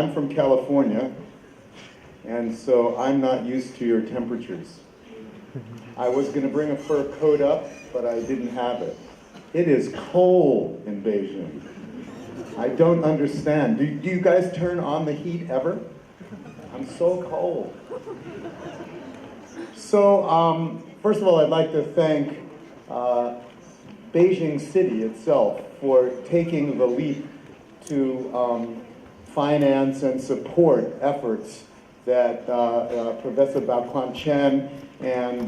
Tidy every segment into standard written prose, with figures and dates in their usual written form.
I'm from California, and so I'm not used to your temperatures. I was going to bring a fur coat up, but I didn't have it. It is cold in Beijing. I don't understand. Do you guys turn on the heat ever? I'm so cold. So, first of all, I'd like to thank Beijing City itself for taking the leap to finance and support efforts that Professor Bao Chen and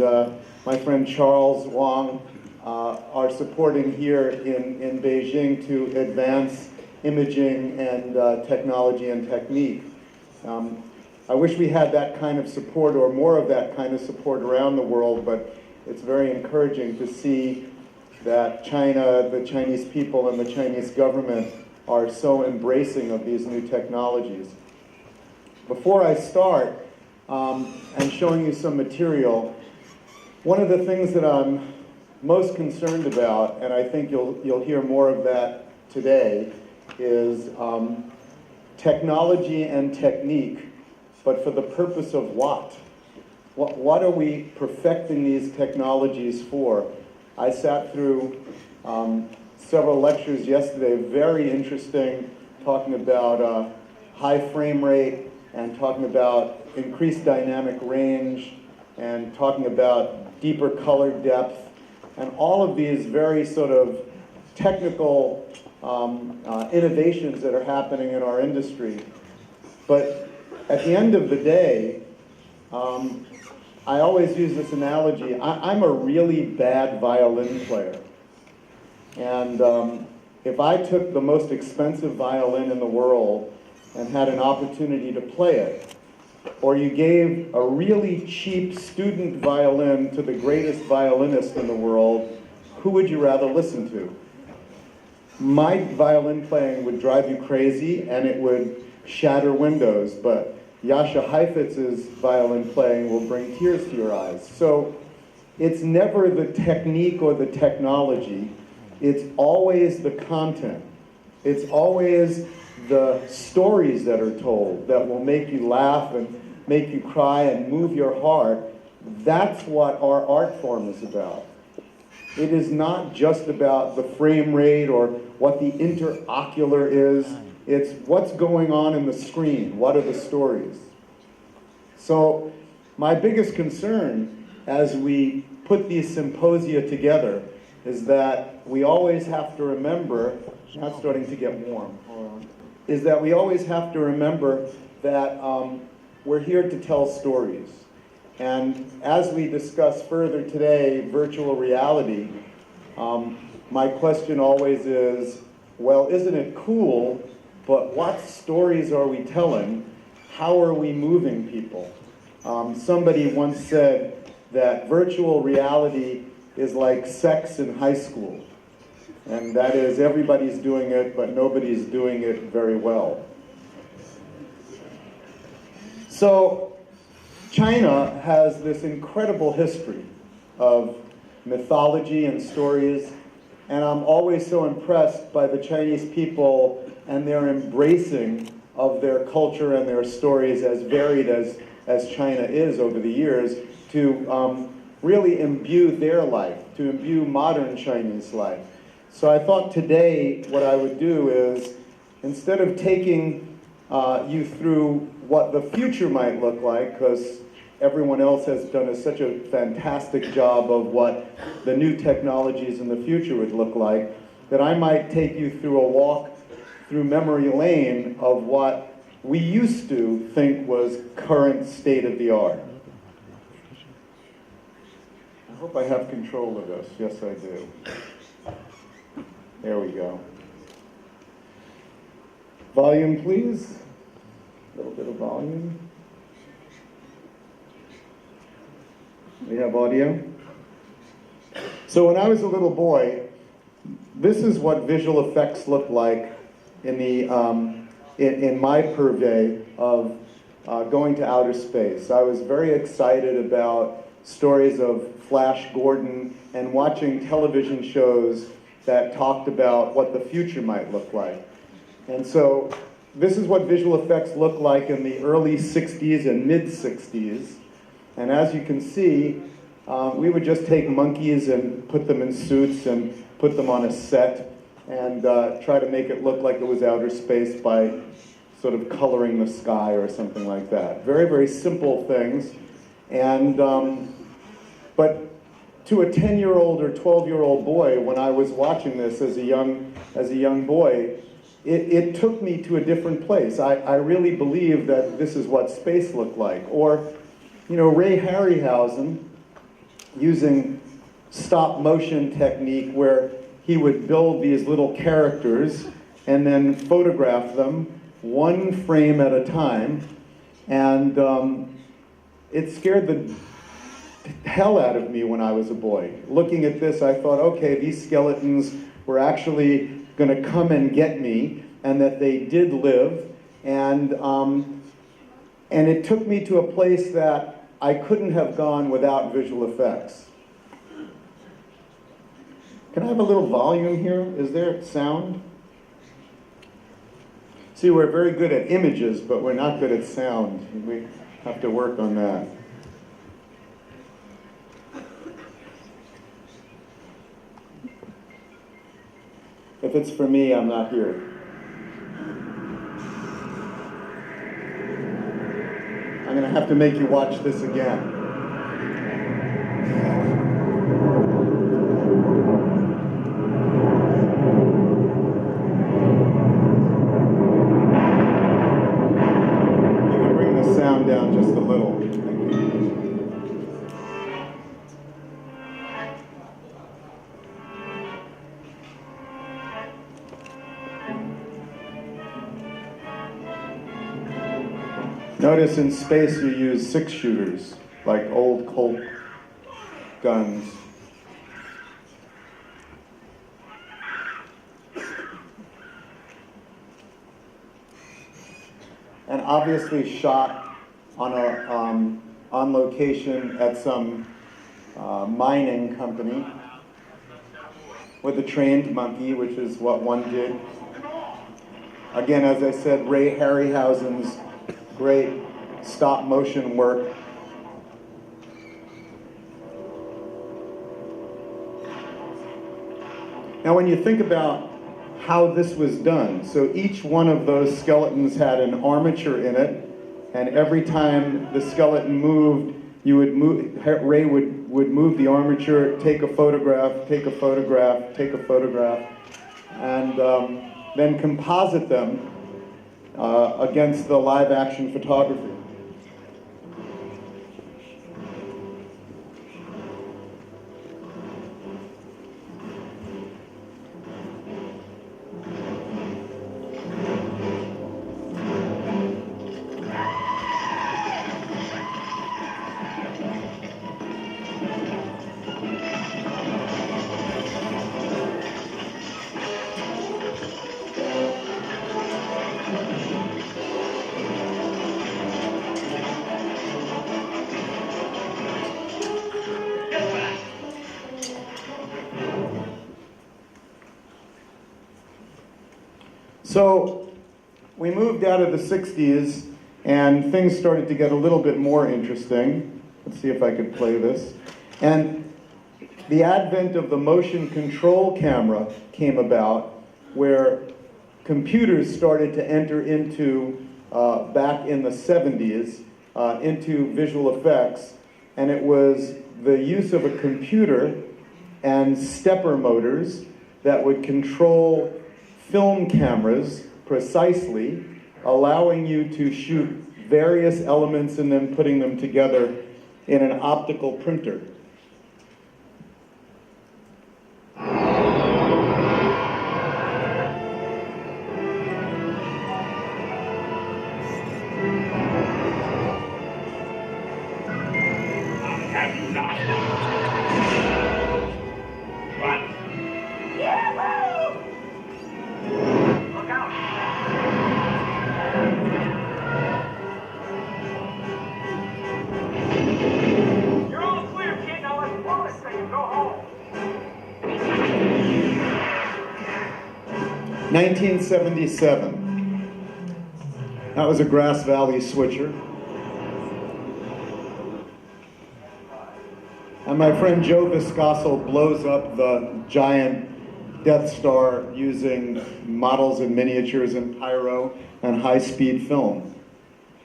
my friend Charles Wang are supporting here in Beijing to advance imaging and technology and technique. I wish we had that kind of support or more of that kind of support around the world, but it's very encouraging to see that China, the Chinese people, and the Chinese government are so embracing of these new technologies. Before I start and showing you some material, one of the things that I'm most concerned about, and I think you'll hear more of that today, is technology and technique, but for the purpose of what? What are we perfecting these technologies for? I sat through several lectures yesterday, very interesting, talking about high frame rate and talking about increased dynamic range and talking about deeper color depth and all of these very sort of technical innovations that are happening in our industry. But at the end of the day, I always use this analogy. I'm a really bad violin player. And if I took the most expensive violin in the world and had an opportunity to play it, or you gave a really cheap student violin to the greatest violinist in the world, who would you rather listen to? My violin playing would drive you crazy and it would shatter windows, but Jascha Heifetz's violin playing will bring tears to your eyes. So it's never the technique or the technology, it's always the content. It's always the stories that are told that will make you laugh and make you cry and move your heart. That's what our art form is about. It is not just about the frame rate or what the interocular is. It's what's going on in the screen. What are the stories? So my biggest concern as we put these symposia together is that we always have to remember, now it's starting to get warm, is that we always have to remember that we're here to tell stories. And as we discuss further today, virtual reality, my question always is, well, isn't it cool, but what stories are we telling? How are we moving people? Somebody once said that virtual reality is like sex in high school. And that is, everybody's doing it, but nobody's doing it very well. So, China has this incredible history of mythology and stories, and I'm always so impressed by the Chinese people and their embracing of their culture and their stories, as varied as China is over the years, to really imbue their life, to imbue modern Chinese life. So I thought today what I would do is, instead of taking you through what the future might look like, because everyone else has done such a fantastic job of what the new technologies in the future would look like, that I might take you through a walk through memory lane of what we used to think was current state of the art. I hope I have control of this. Yes, I do. There we go. Volume, please. A little bit of volume. We have audio. So when I was a little boy, this is what visual effects looked like in the in my purvey of going to outer space. I was very excited about stories of Flash Gordon and watching television shows that talked about what the future might look like. And so this is what visual effects looked like in the early 60s and mid-60s. And as you can see, we would just take monkeys and put them in suits and put them on a set and try to make it look like it was outer space by sort of coloring the sky or something like that. Very, very simple things. And, but to a 10-year-old or 12-year-old boy, when I was watching this as a young boy, it took me to a different place. I really believed that this is what space looked like. Or, you know, Ray Harryhausen, using stop motion technique where he would build these little characters and then photograph them one frame at a time. And it scared the hell out of me when I was a boy. Looking at this, I thought, okay, these skeletons were actually going to come and get me, and that they did live. And it took me to a place that I couldn't have gone without visual effects. Can I have a little volume here? Is there sound? See, we're very good at images, but we're not good at sound. We have to work on that. If it's for me, I'm not here. I'm going to have to make you watch this again. You can bring the sound down just a little. Notice in space you use 6-shooters, like old Colt guns. And obviously shot on on location at some mining company with a trained monkey, which is what one did. Again, as I said, Ray Harryhausen's great stop motion work. Now when you think about how this was done, so each one of those skeletons had an armature in it, and every time the skeleton moved, Ray would move the armature, take a photograph, take a photograph, take a photograph, and then composite them against the live action photography. So we moved out of the 60s and things started to get a little bit more interesting. Let's see if I could play this. And the advent of the motion control camera came about, where computers started to enter into, back in the 70s, into visual effects. And it was the use of a computer and stepper motors that would control film cameras precisely, allowing you to shoot various elements and then putting them together in an optical printer. You're all clear, kid. Now let's blow this thing and go home. 1977. That was a Grass Valley switcher. And my friend Joe Viscoso blows up the giant Death Star using models and miniatures and pyro and high-speed film.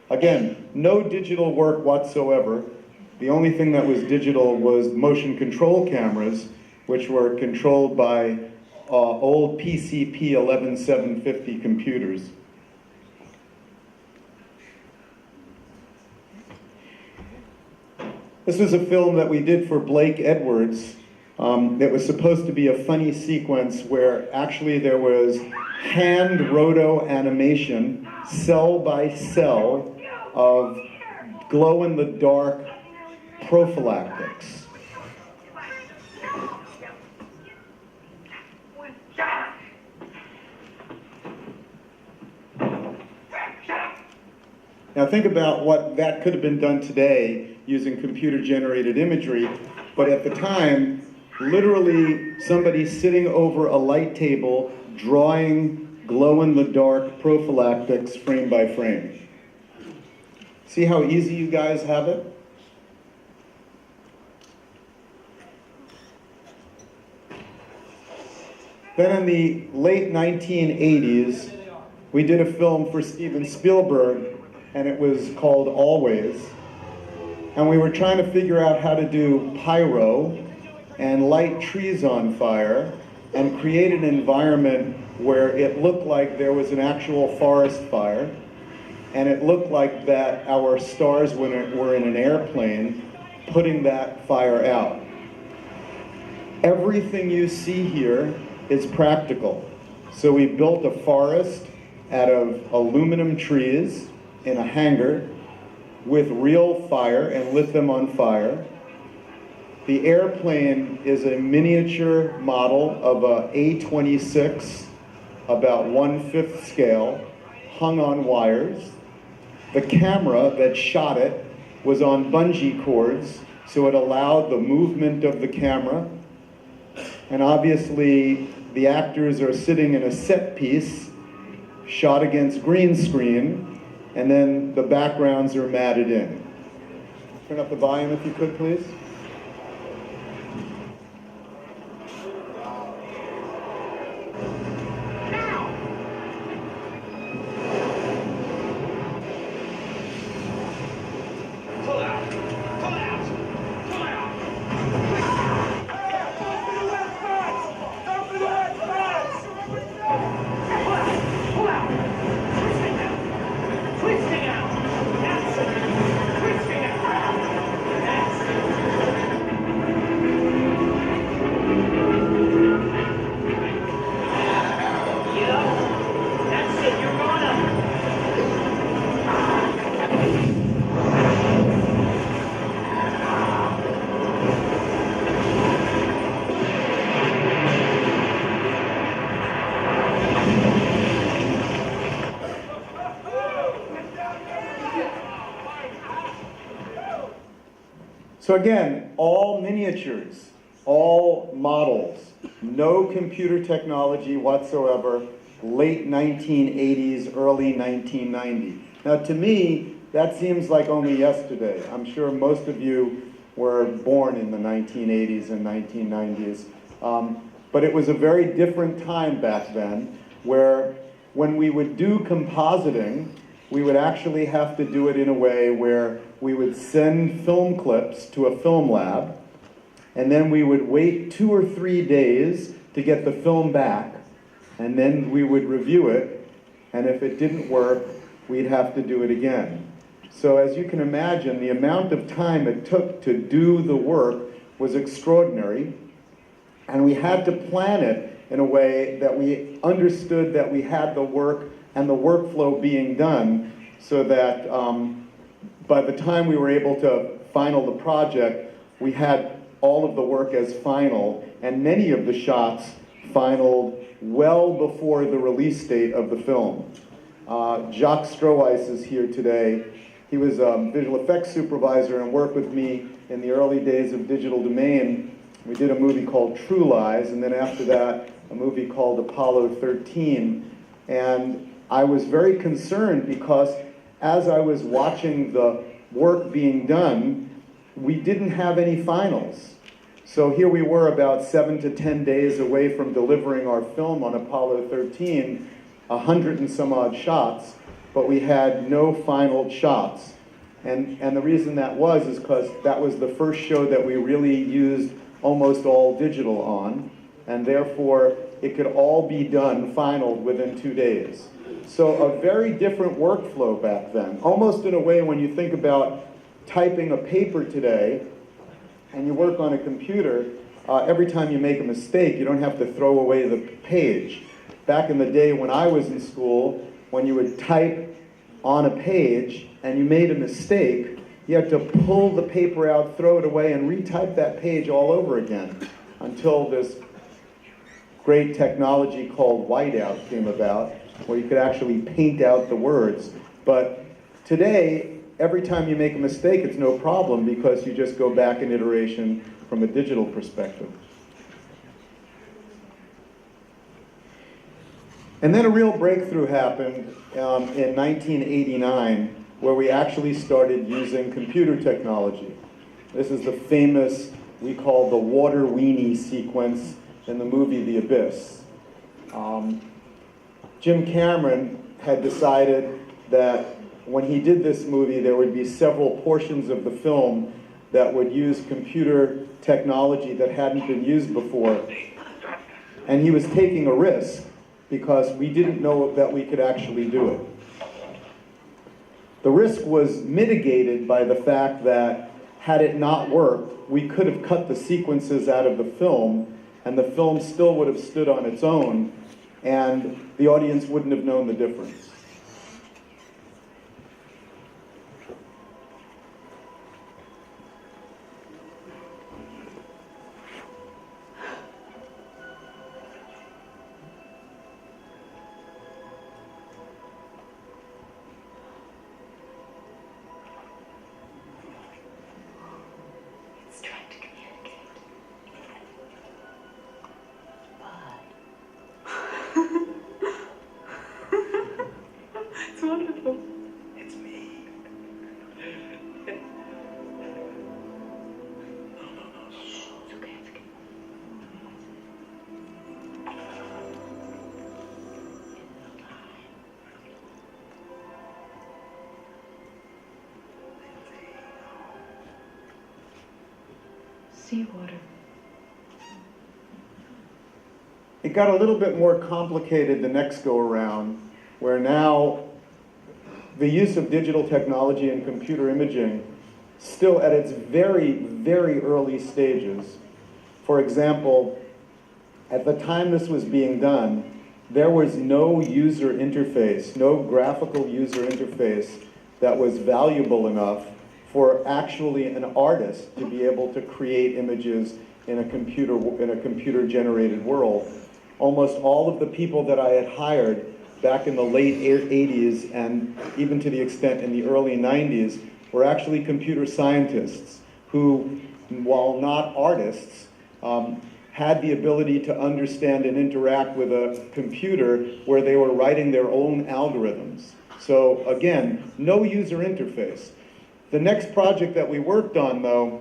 Again, no digital work whatsoever. The only thing that was digital was motion control cameras, which were controlled by old PCP 11750 computers. This was a film that we did for Blake Edwards. It was supposed to be a funny sequence where actually there was hand roto animation, cell by cell, of glow-in-the-dark prophylactics. Now think about what that could have been done today using computer-generated imagery, but at the time, literally somebody sitting over a light table drawing glow-in-the-dark prophylactics frame by frame. See how easy you guys have it? Then in the late 1980s, we did a film for Steven Spielberg, and it was called Always. And we were trying to figure out how to do pyro and light trees on fire and create an environment where it looked like there was an actual forest fire, and it looked like that our stars were in an airplane putting that fire out. Everything you see here is practical. So we built a forest out of aluminum trees in a hangar with real fire and lit them on fire. The airplane is a miniature model of a A-26, about 1/5 scale, hung on wires. The camera that shot it was on bungee cords, so it allowed the movement of the camera. And obviously, the actors are sitting in a set piece, shot against green screen, and then the backgrounds are matted in. Turn up the volume if you could, please. So again, all miniatures, all models, no computer technology whatsoever, late 1980s, early 1990. Now to me, that seems like only yesterday. I'm sure most of you were born in the 1980s and 1990s. But it was a very different time back then, where when we would do compositing, we would actually have to do it in a way where we would send film clips to a film lab, and then we would wait 2 or 3 days to get the film back, and then we would review it, and if it didn't work, we'd have to do it again. So as you can imagine, the amount of time it took to do the work was extraordinary, and we had to plan it in a way that we understood that we had the work and the workflow being done, so that by the time we were able to final the project, we had all of the work as final, and many of the shots finaled well before the release date of the film. Jacques Stroweis is here today. He was a visual effects supervisor and worked with me in the early days of Digital Domain. We did a movie called True Lies, and then after that, a movie called Apollo 13. And I was very concerned because as I was watching the work being done, we didn't have any finals. So here we were about 7 to 10 days away from delivering our film on Apollo 13, 100 and some odd shots, but we had no final shots. And the reason that was is because that was the first show that we really used almost all digital on, and therefore it could all be done, finaled within 2 days. So a very different workflow back then. Almost in a way, when you think about typing a paper today, and you work on a computer, every time you make a mistake, you don't have to throw away the page. Back in the day when I was in school, when you would type on a page and you made a mistake, you had to pull the paper out, throw it away, and retype that page all over again until this great technology called whiteout came about, where you could actually paint out the words. But today, every time you make a mistake, it's no problem because you just go back an iteration from a digital perspective. And then a real breakthrough happened in 1989, where we actually started using computer technology. This is the famous, we call the water weenie sequence in the movie The Abyss. Jim Cameron had decided that when he did this movie, there would be several portions of the film that would use computer technology that hadn't been used before. And he was taking a risk because we didn't know that we could actually do it. The risk was mitigated by the fact that had it not worked, we could have cut the sequences out of the film, and the film still would have stood on its own, and the audience wouldn't have known the difference. It's wonderful. It's me. It's okay, it's okay. Seawater. It got a little bit more complicated the next go around, where now the use of digital technology and computer imaging still at its very, very early stages. For example, at the time this was being done, there was no user interface, no graphical user interface that was valuable enough for actually an artist to be able to create images in a computer-generated world. Almost all of the people that I had hired back in the late 80s and even to the extent in the early 90s were actually computer scientists who, while not artists, had the ability to understand and interact with a computer where they were writing their own algorithms. So again, no user interface. The next project that we worked on, though,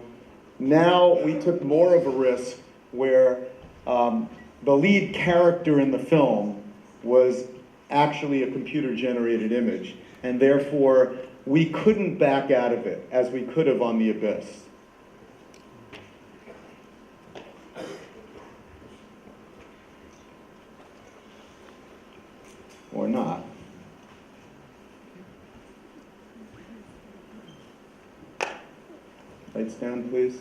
now we took more of a risk where the lead character in the film was actually a computer-generated image, and therefore we couldn't back out of it as we could have on The Abyss. Or not. Lights down, please.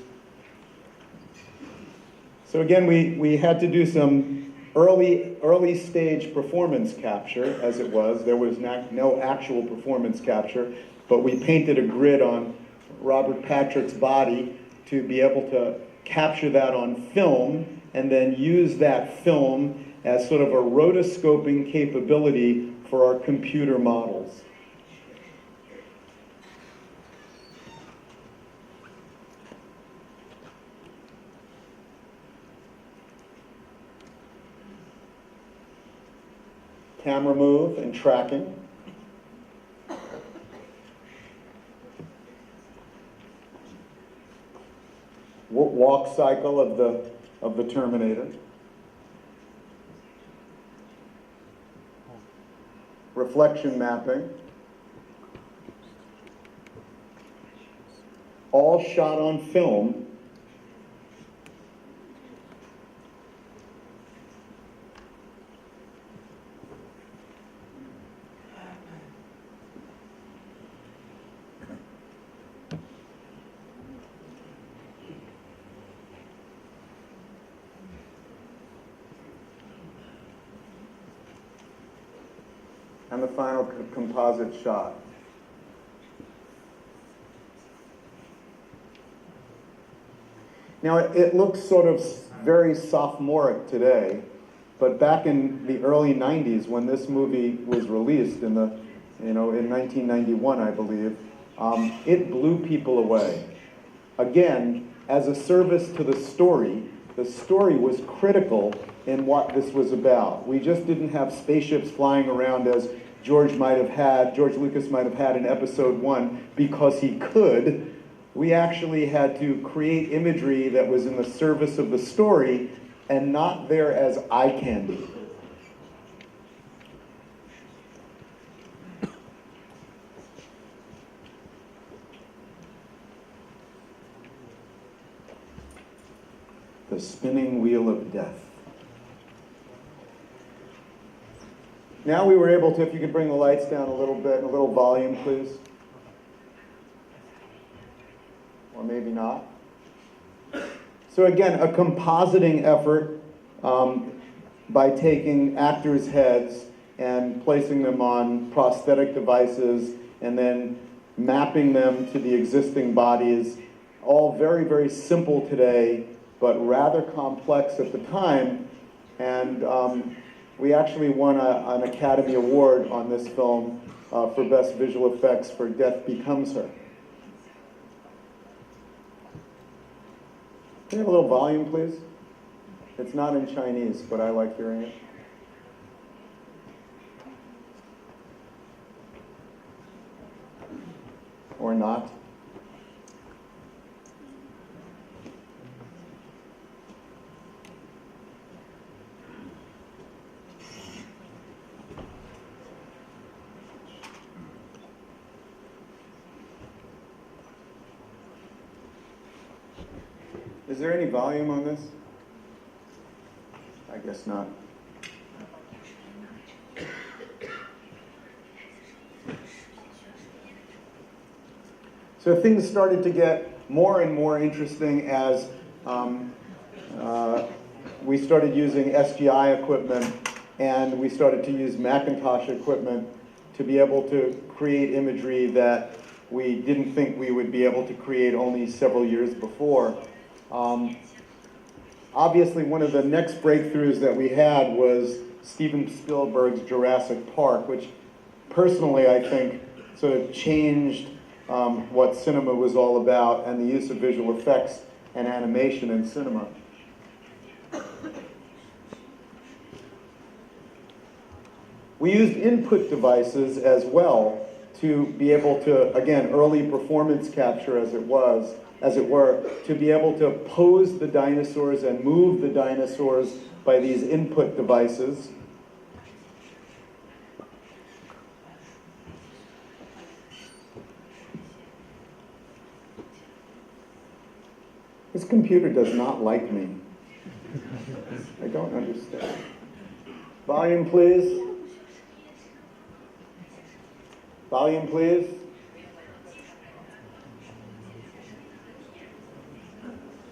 So again, we had to do some early stage performance capture, as it was. There was no actual performance capture, but we painted a grid on Robert Patrick's body to be able to capture that on film and then use that film as sort of a rotoscoping capability for our computer models. camera move and tracking. Walk cycle of the Terminator. Reflection mapping. All shot on film. And the final composite shot. Now, it looks sort of very sophomoric today, but back in the early 90s, when this movie was released in in 1991, I believe, it blew people away. Again, as a service to the story was critical in what this was about. We just didn't have spaceships flying around as George Lucas might have had in episode 1 because he could. We actually had to create imagery that was in the service of the story and not there as eye candy. The spinning wheel of death. Now we were able to, if you could bring the lights down a little bit, a little volume, please. Or maybe not. So again, a compositing effort by taking actors' heads and placing them on prosthetic devices and then mapping them to the existing bodies. All very, very simple today, but rather complex at the time. And we actually won an Academy Award on this film for Best Visual Effects for Death Becomes Her. Can you have a little volume, please? It's not in Chinese, but I like hearing it. Or not. Is there any volume on this? I guess not. So things started to get more and more interesting as we started using SGI equipment and we started to use Macintosh equipment to be able to create imagery that we didn't think we would be able to create only several years before. Obviously, one of the next breakthroughs that we had was Steven Spielberg's Jurassic Park, which personally I think sort of changed what cinema was all about and the use of visual effects and animation in cinema. We used input devices as well to be able to, again, early performance capture as it were, to be able to pose the dinosaurs and move the dinosaurs by these input devices. This computer does not like me. I don't understand. Volume, please. Volume, please.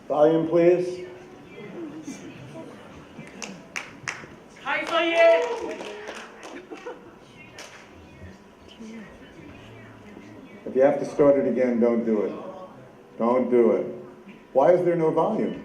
Volume, please. If you have to start it again, don't do it. Don't do it. Why is there no volume?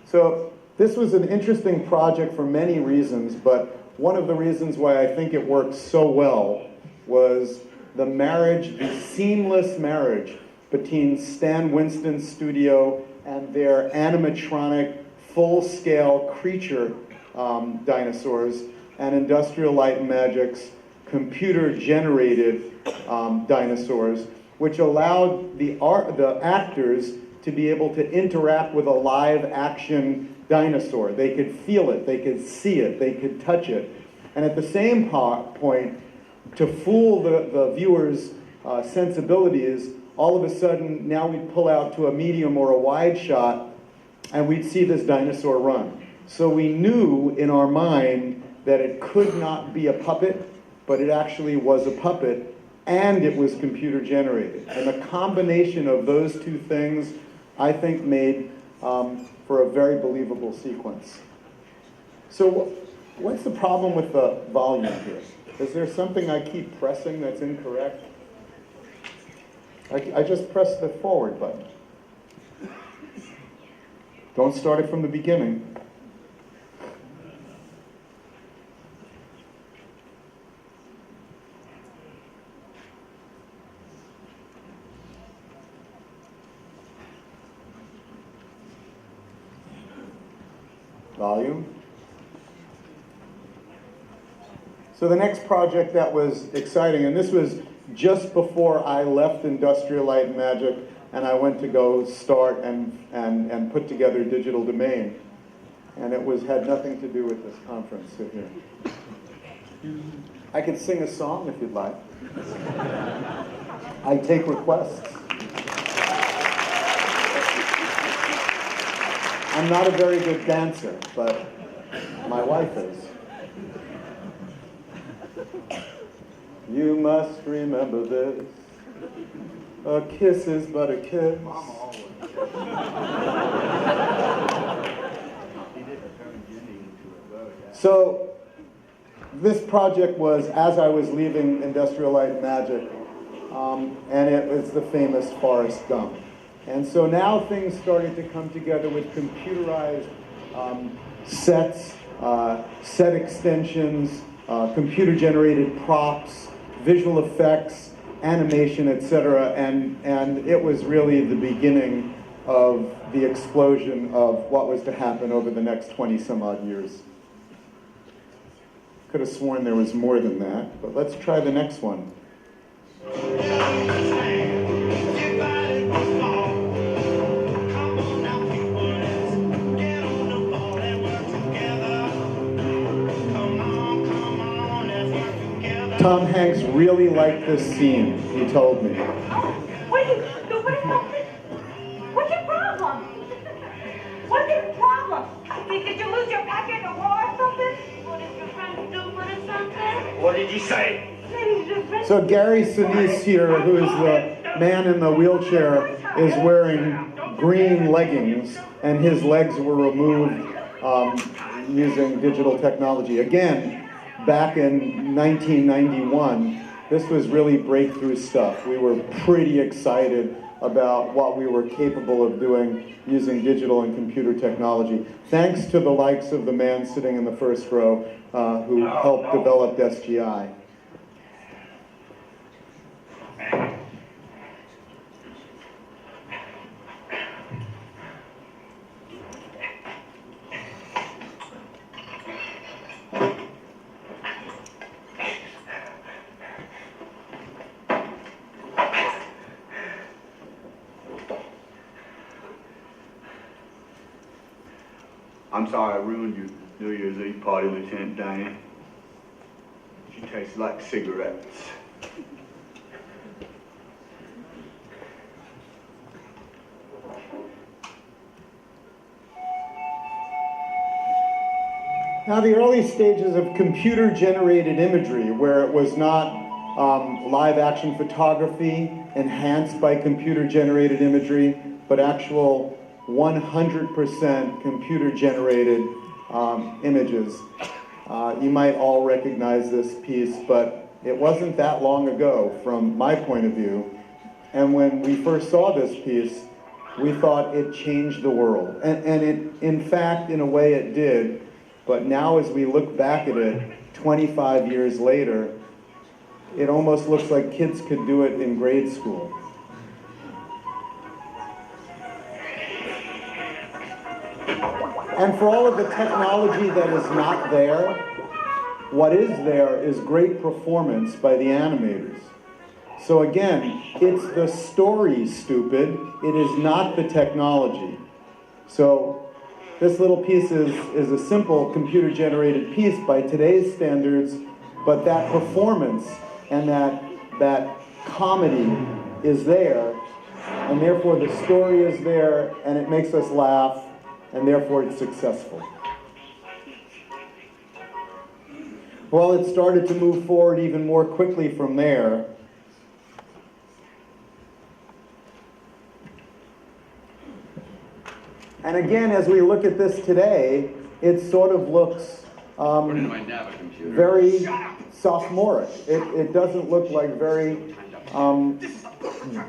So this was an interesting project for many reasons, but one of the reasons why I think it worked so well was the marriage, the seamless marriage between Stan Winston's studio and their animatronic, full-scale creature dinosaurs, and Industrial Light and Magic's computer-generated dinosaurs, which allowed the actors to be able to interact with a live-action dinosaur. They could feel it, they could see it, they could touch it. And at the same point, to fool the viewer's sensibilities, all of a sudden, now we'd pull out to a medium or a wide shot, and we'd see this dinosaur run. So we knew in our mind that it could not be a puppet, but it actually was a puppet, and it was computer generated. And the combination of those two things, I think, made for a very believable sequence. So what's the problem with the volume here? Is there something I keep pressing that's incorrect? I just pressed the forward button. Don't start it from the beginning. Volume. So the next project that was exciting, and this was just before I left Industrial Light and Magic, and I went to go start and put together Digital Domain. And it had nothing to do with this conference here. I could sing a song if you'd like. I take requests. I'm not a very good dancer, but my wife is. You must remember this. A kiss is but a kiss. So this project was as I was leaving Industrial Light and Magic, and it was the famous Forrest Gump. And so now things started to come together with computerized sets, set extensions, computer-generated props, visual effects, animation, etc. And it was really the beginning of the explosion of what was to happen over the next 20 some odd years. Could have sworn there was more than that, but let's try the next one. Tom Hanks really liked this scene, he told me. What is happening? What's your problem? What's your problem? Did you lose your packet in the war or something? What did your friend do for something? What did he say? So Gary Sinise here, who is the man in the wheelchair, is wearing green leggings, and his legs were removed using digital technology. Again, back in 1991, this was really breakthrough stuff. We were pretty excited about what we were capable of doing using digital and computer technology, thanks to the likes of the man sitting in the first row who helped develop SGI. I'm sorry I ruined your New Year's Eve party, Lieutenant Dan. She tastes like cigarettes. Now, the early stages of computer-generated imagery, where it was not live-action photography enhanced by computer-generated imagery, but actual 100% computer-generated images. You might all recognize this piece, but it wasn't that long ago from my point of view. And when we first saw this piece, we thought it changed the world. And it, in fact, in a way it did. But now as we look back at it, 25 years later, it almost looks like kids could do it in grade school. And for all of the technology that is not there, what is there is great performance by the animators. So again, it's the story, stupid. It is not the technology. So this little piece is a simple computer-generated piece by today's standards, but that performance and that comedy is there, and therefore the story is there, and it makes us laugh, and therefore it's successful. Well, it started to move forward even more quickly from there. And again, as we look at this today, it sort of looks very sophomoric. It doesn't look like very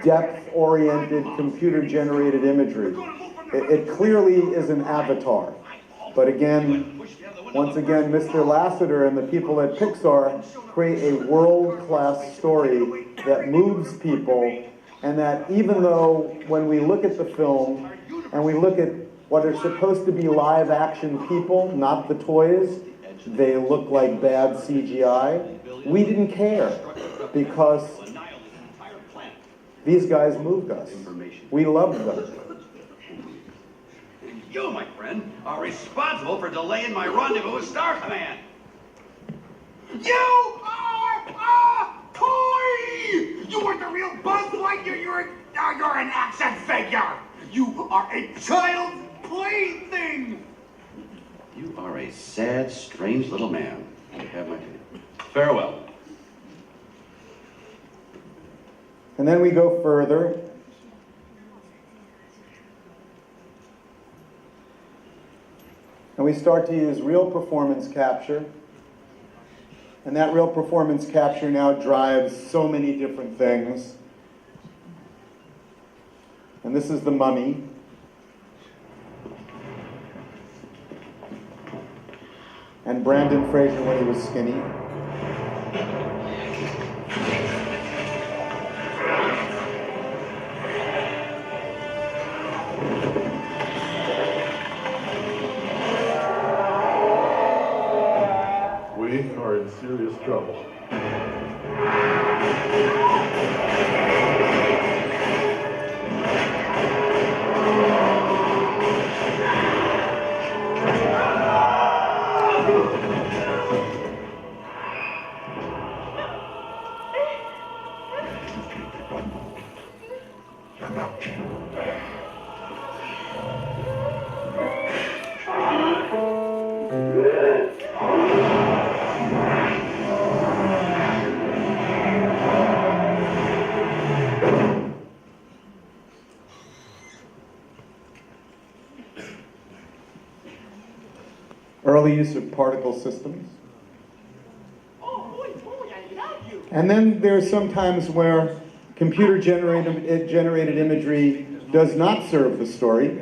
depth-oriented, computer-generated imagery. It clearly is an avatar. But again, once again, Mr. Lasseter and the people at Pixar create a world-class story that moves people, and that even though when we look at the film and we look at what are supposed to be live-action people, not the toys, they look like bad CGI, we didn't care because these guys moved us. We loved them. You, my friend, are responsible for delaying my rendezvous with Star Command. You are a toy! You weren't the real Buzz Lightyear, you're an action figure! You are a child's plaything! You are a sad, strange little man. I have my opinion. Farewell. And then we go further. And we start to use real performance capture. And that real performance capture now drives so many different things. And this is The Mummy. And Brandon Fraser when he was skinny. We are in serious trouble. Early use of particle systems. And then there's some times where computer-generated imagery does not serve the story,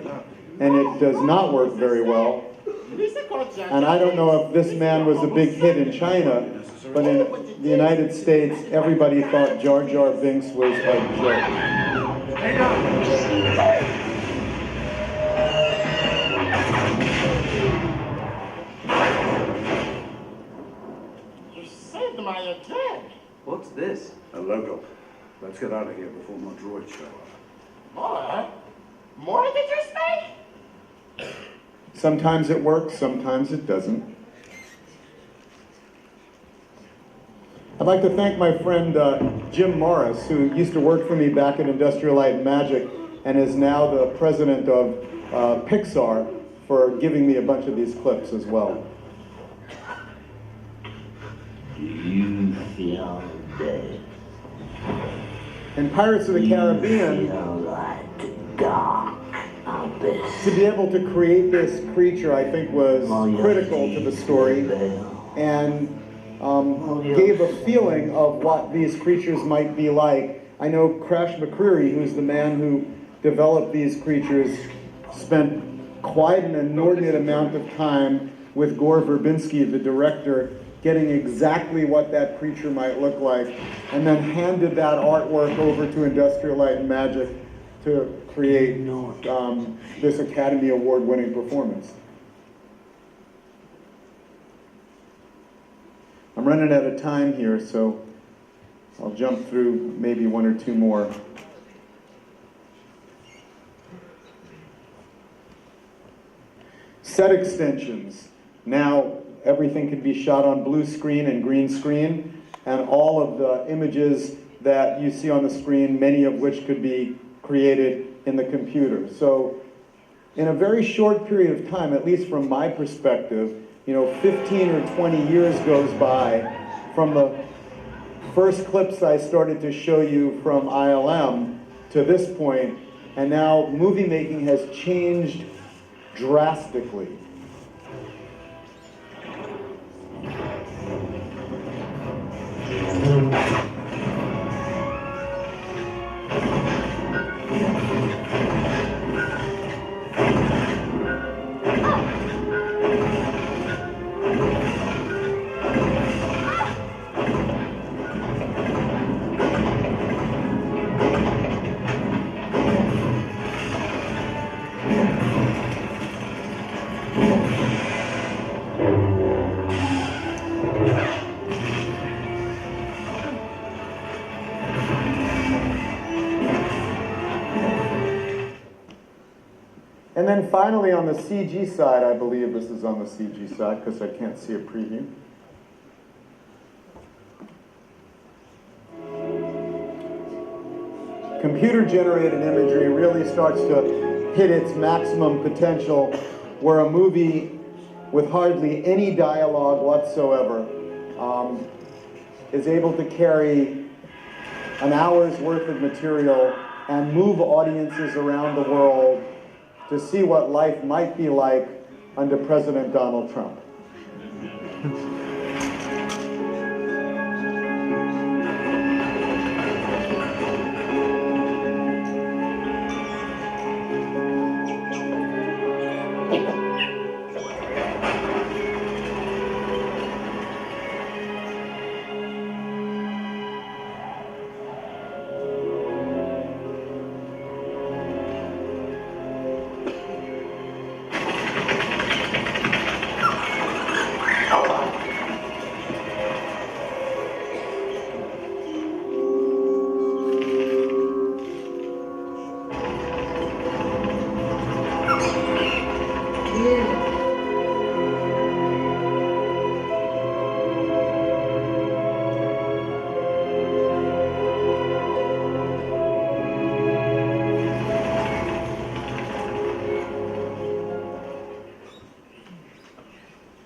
and it does not work very well. And I don't know if this man was a big hit in China, but in the United States, everybody thought Jar Jar Binks was a joke. What's this? A logo. Let's get out of here before more droids show up. More? More did you say? Sometimes it works, sometimes it doesn't. I'd like to thank my friend Jim Morris, who used to work for me back at Industrial Light and Magic and is now the president of Pixar, for giving me a bunch of these clips as well. You feel dead. In Pirates of the Caribbean, Like the dark abyss. to be able to create this creature, I think, was critical to the story, and gave a feeling of what these creatures might be like. I know Crash McCreary, who's the man who developed these creatures, spent quite an inordinate amount of time with Gore Verbinski, the director, getting exactly what that creature might look like, and then handed that artwork over to Industrial Light and Magic to create this Academy Award-winning performance. running out of time here, so I'll jump through maybe one or two more. Set extensions. Now everything can be shot on blue screen and green screen, and all of the images that you see on the screen, many of which could be created in the computer. So in a very short period of time, at least from my perspective, 15 or 20 years goes by from the first clips I started to show you from ILM to this point, and now movie making has changed drastically. And then finally on the CG side, I believe this is on the CG side because I can't see a preview. Computer-generated imagery really starts to hit its maximum potential where a movie with hardly any dialogue whatsoever is able to carry an hour's worth of material and move audiences around the world to see what life might be like under President Donald Trump.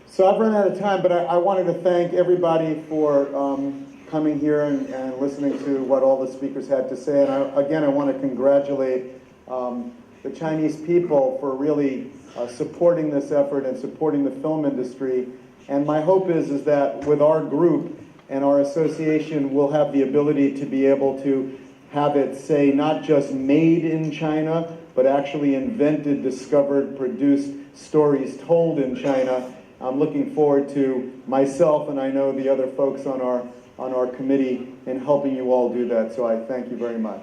So I've run out of time, but I wanted to thank everybody for coming here and listening to what all the speakers had to say. And I want to congratulate the Chinese people for really supporting this effort and supporting the film industry. And my hope is that with our group and our association, we'll have the ability to be able to have it say not just made in China, but actually invented, discovered, produced, stories told in China. I'm looking forward to myself, and I know the other folks on our committee, in helping you all do that. So I thank you very much.